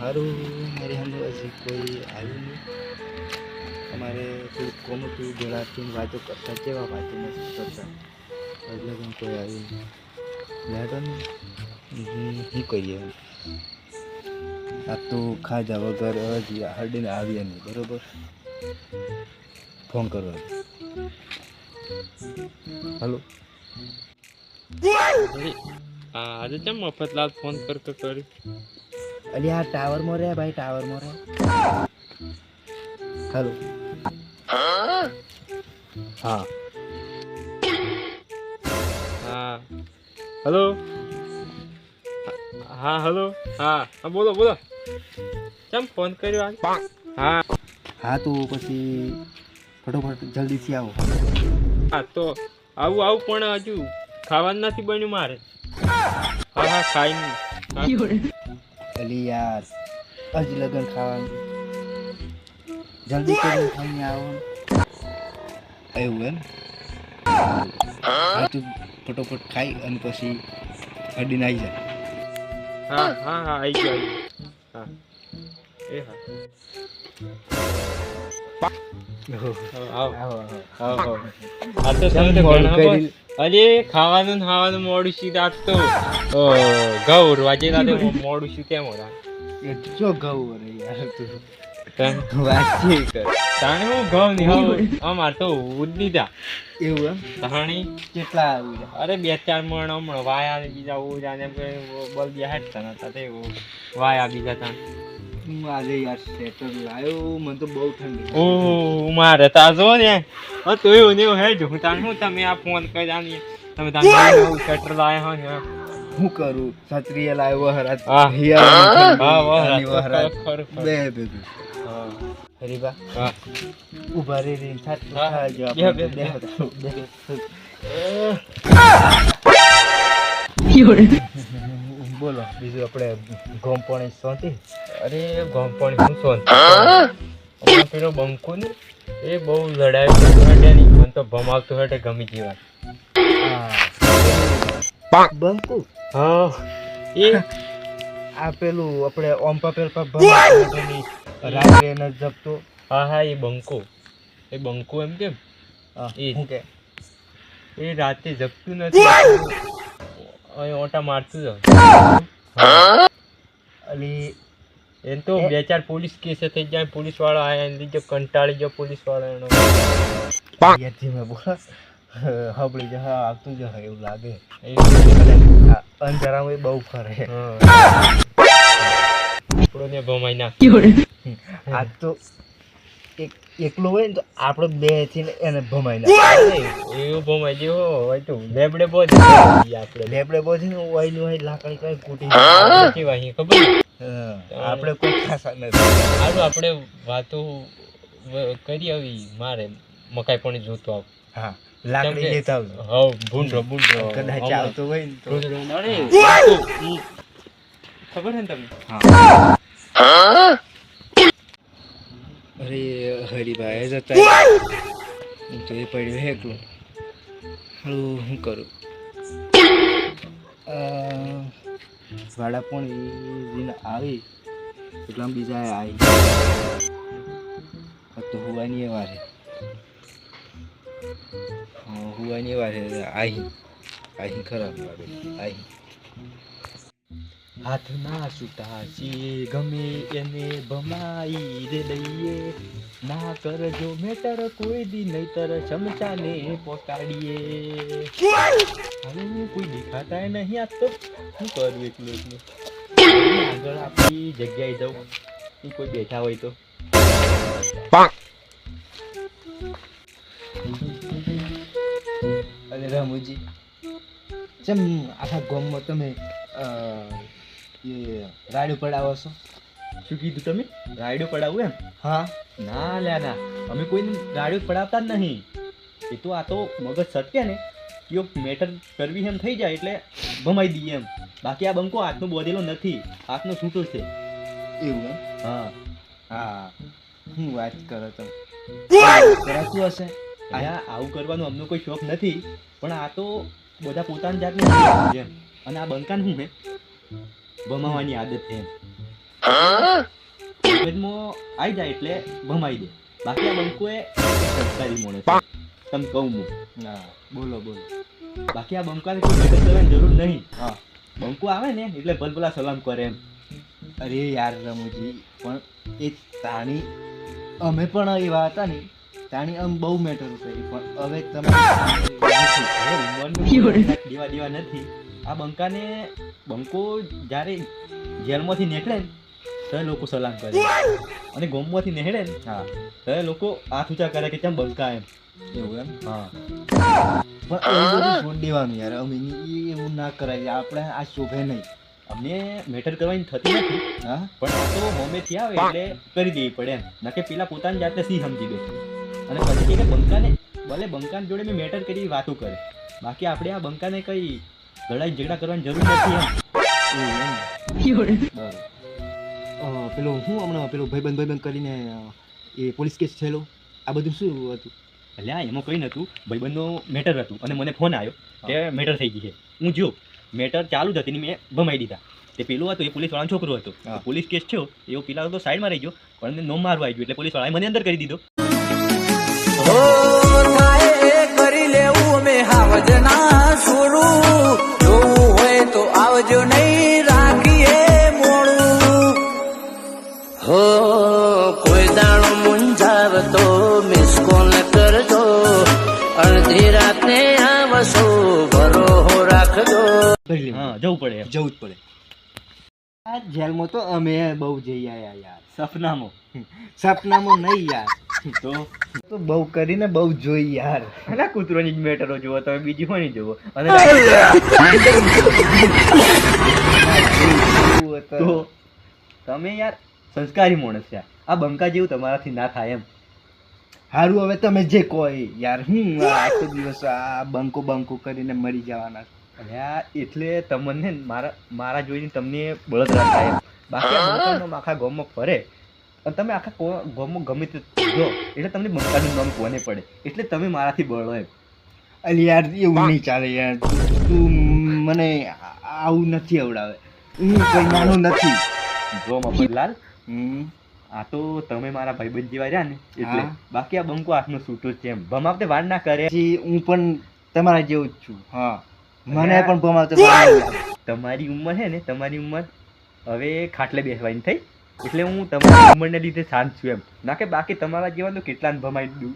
સારું મારી સામે હજી કોઈ આવ્યું નહીં. અમારે થોડુંક કોમતું જોડાતી વાતો કરતા કેવા વાતો નથી કરતા એટલે પણ કોઈ આવ્યું નહીં. લેટો ને શું કહીએ આ તો ખાધા વગર હજી હડીને આવ્યા નહીં. બરાબર, ફોન કરવા. હલો, આજે કેમ મફતલાલ ફોન કરતો કરી? અલી આ ટાવરમાં રહે ભાઈ, ટાવરમાં રહે. હલો, હા હા હલો, હા હલો, હા હા બોલો બોલો, કેમ ફોન કર્યો આજ? હા હા તો પછી ફટોફટ જલ્દીથી આવો. હા તો આવું પણ હજુ ખાવાનું નથી બન્યું મારે. હા હા ખાઈ નહીં. અલી યાર હજી લગન ખાવાનું, જલ્દી કરીને ખાઈને આવો. એવું એમ? હા તું ફટોફટ ખાઈ અને પછી હડીને આવી જાય. હા હા હા આવી ગયો હા એ હા આ તો કેમ મોડું કરી? અરે ખાવાનું ને ખાવાનું મોડું સીધા તો ઘઉં વાજેલા મોડું સી કેમ હોરા એ જો ઘઉં રે યાર તું તને વાંચી કર. તાણે હું ઘઉં ની હવે અમાર તો ઉડી એવું એમ? તાણી કેટલા આવ્યું? અરે 2-4 મણ હમણાં વાયા ને બીજા ઓજા ને એમ કે બળદિયા હેઠતા નતા તે વાયા બીજા તાણ. હું આજે યાર સ્વેટર લાવ્યો, મને તો બહુ ઠંડી. ઓહ મારે તાજો ને તો એવું ને એવું હેડ હું તાણ હું તમે આ ફોન કર્યા ને તમે તાણ નવું સ્વેટર લાયા હો ને હું કરું? છત્રીએ લાવ્યો હરાત. હા હિયાળાની હા ઠંડી, આની વહરાત. ખરું બે ભેગું. હા હરીબા હા ઉભા રહી થાક હા. ખાજો બે, આપણે. બે. બોલો બીજું આપણે ગોમપણે શાંતિ? અરે ગોમપણ હું સોન અમાર પેલો બંકો ને એ બહુ લડાઈ કરતો હટે નહીં મને તો ભમાવતો હટે ગમી જીવા. બંકુ હા એ આ પેલું આપણે ઓમ પેલ પર ભમાની રાત્રે ન જપતો. હા હા એ બંકો એમ કેમ એ હું કે એ રાતે જગતું નથી અહીં ઓટા મારતું જ અલી એમ તો 2-4 પોલીસ કેસ થઈ જાય. પોલીસ વાળા આયા એને લીધે કંટાળી ગયો પોલીસ વાળા એનો યાથી મેં બોલા હબળી જ હા આવતું જ હોય એવું લાગે. અંધારામાં બહુ ફરે. આપણો ને ભમાઈ નાખ્યો. આ તો એકલો હોય ને તો આપણે બે થી એને ભમાઈ નાખે. એવું ભમાઈ જેવો હોય તો લેબડે બોજ આપણે લેબડે બોધી હોય ને હોય લાકડી કઈ કૂટી કેવાય ખબર આપણે કોઈ ખાસા નથી. સારું આપણે વાતો કરી આવી મારે મકાઈ પણ જોતો આવ. હા લાકડી લેતા આવજો. હા ભૂંડો કદાચ આવતો હોય ને તો ખબર હે ને તમને? અરે હરીભાઈ જતા હું તો એ પડ્યો એકલો. હાલું શું કરું? વાડા પણ આવી એટલા બીજા આવી તો હુવાની વારે હુવાની વારે આવી ખરાબ લાગે. આવી હાથ ના છૂટા છીએ ગમે એને ભમાઈ રે દઈએ ના કરજો મેટર કોઈ દી નહીતર ચમચાને પોકાડીએ. હવે કોઈ દેખાતા નહીં આ તો શું કરું એકલું આગળ આપણી જગ્યાએ જાઉં કોઈ બેઠા હોય તો. અરે રામુજી ચમ આખા ગામમાં તમે એ રાડ્યું પડાવો છો? શું કીધું તમે? રાયડો પડાવું એમ? હા ના લ્યા ના અમે કોઈને રાયડો પડાવતા જ નહીં. એ તો આ તો મગજ સટકે ને કયો મેટર કરવી એમ થઈ જાય એટલે ભમાઈ દઈએ એમ. બાકી આ બંકો હાથનો બોધેલો નથી, હાથનો છૂટો છે. એવું એમ? હા હા હું વાત કરો તમે કરાતું હશે? આવું કરવાનો અમને કોઈ શોખ નથી પણ આ તો બધા પોતાની જાતને એમ. અને આ બંકાને શું હે ભમાવાની આદત છે એમ. મગજમાં આવી જાય એટલે ભમાઈ દે. બાકી આ બંકો એ સંસ્કારી માણસ છે. તમે કહું હું. હા બોલો બોલો. બાકી આ બંકાને કોઈ મદદ કરવાની જરૂર નહીં. હા બંકો આવે ને એટલે ભલભલા સલામ કરે એમ. અરે યાર રમુજી પણ એ તાણી અમે પણ એવા હતા ને તાણી આમ બહુ મેટર કરી પણ હવે તમે હવે ઉંમરનું દેવા દેવા નથી. આ બંકો જ્યારે જેલમાંથી નીકળે ને તો એ લોકો સલામ કરે અને ગોમમાંથી નીકળે ને હા તો એ લોકો હાથ ઊંચા કરે કે કેમ બંકા એમ. એવું એમ હા પણ એવું બધું છોડી દેવાનું યાર અમે એવું ના કરાય આપણે આ શોભે નહીં. અમને મેટર કરવાની થતી નથી. હા પણ આ તો બોમ્બેથી આવે એટલે કરી દેવી પડે એમ. ના કે પેલા પોતાની જાતને સી સમજી દે અને પછી કે બંકાને ભલે બંકાને જોડે મેં મેટર કરી વાતો કરે. બાકી આપણે આ બંકાને કઈ લડાઈ ઝઘડા કરવાની જરૂર નથી એમ. એવું એમ બરાબર. પેલો હું હમણાં પેલો ભાઈબંધ કરીને એ પોલીસ કેસ થયેલો આ બધું શું હતું? એટલે આ એમાં કંઈ નહોતું. ભાઈબંધનો મેટર હતું અને મને ફોન આવ્યો કે મેટર થઈ ગઈ છે. હું જો મેટર ચાલુ જ હતી ને મેં ભમાઈ દીધા. તે પેલું હતું એ પોલીસવાળાનો છોકરો હતો. હા. પોલીસ કેસ થયો એવો પેલા તો સાઈડમાં રહી ગયો પણ એને નોમ મારવા આવી ગયો એટલે પોલીસવાળાએ મને અંદર કરી દીધો. ઓ થાય કરી લેવું અમે હાવજના છોડું જોવું હોય તો આવજો નહીં રાખીએ મોડું હો કોઈ દાણો મૂંઝાવતો મિસ કોલ કરજો અડધી રાતે આવશો ભરોહો રાખજો. કરી લેવું. હા જવું પડે એમ. જવું જ પડે. આ જેલમાં તો અમે બહુ જઈ આવ્યા યાર. સપનામાં સપનામાં નહીં યાર તો તો બહુ કરીને બહુ જોઈ યાર. એના કૂતરોની જ મેટરો જુઓ તમે બીજી કોની જુઓ અને તો તમે યાર સંસ્કારી માણસ છે. આ બંકા જેવું તમારાથી ના થાય એમ. હારું હવે તમે જે કહો એ યાર હું આખો દિવસ આ બંકો કરીને મરી જવાના. અરે આ એટલે તમને મારા જોઈને તમને બળતરા થાય એમ. બાકી આ બંકાનો આખા ગામમાં ફરે અને તમે આખા ગામમાં ગમે તે જો એટલે તમને બંકાનું નામ કોને પડે એટલે તમે મારાથી બળો એમ. અલી યાર એવું નહીં ચાલે યાર. તું મને આવું નથી આવડાવે. હું કોઈ નાનો નથી. જો મફતલાલ હમ આ તો તમે મારા ભાઈબંધ જેવા રહ્યા ને એટલે. હા. બાકી આ બંકો હાથનો છૂટો જ છે એમ. ભમાવતે વાર ના કરે. પછી હું પણ તમારા જેવું જ છું. હા મને અરે પણ ભમાવતે વાર નહીં લાગે. તમારી ઉંમર છે ને તમારી ઉંમર હવે ખાટલે બેસવાની થઈ એટલે હું તમારી ઉંમરને લીધે શાંત છું એમ. ના કે બાકી તમારા જેવા તો કેટલાને ભમાઈ દઉં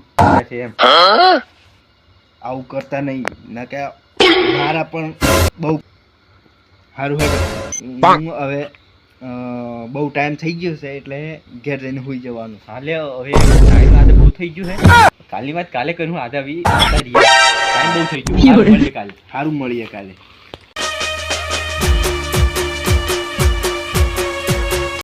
છે એમ. આવું કરતા નહીં ના કે મારા પણ બહુ સારું હતું. હું હવે બહુ ટાઈમ થઈ ગયો છે એટલે ઘેર જઈને સુઈ જવાનું. હાલે હવે ટાઈમ આજે બહુ થઈ ગયું છે. કાલની વાત કાલે કરું. આજે ટાઈમ બહુ થઈ ગયું. કાલે સારું મળીએ કાલે.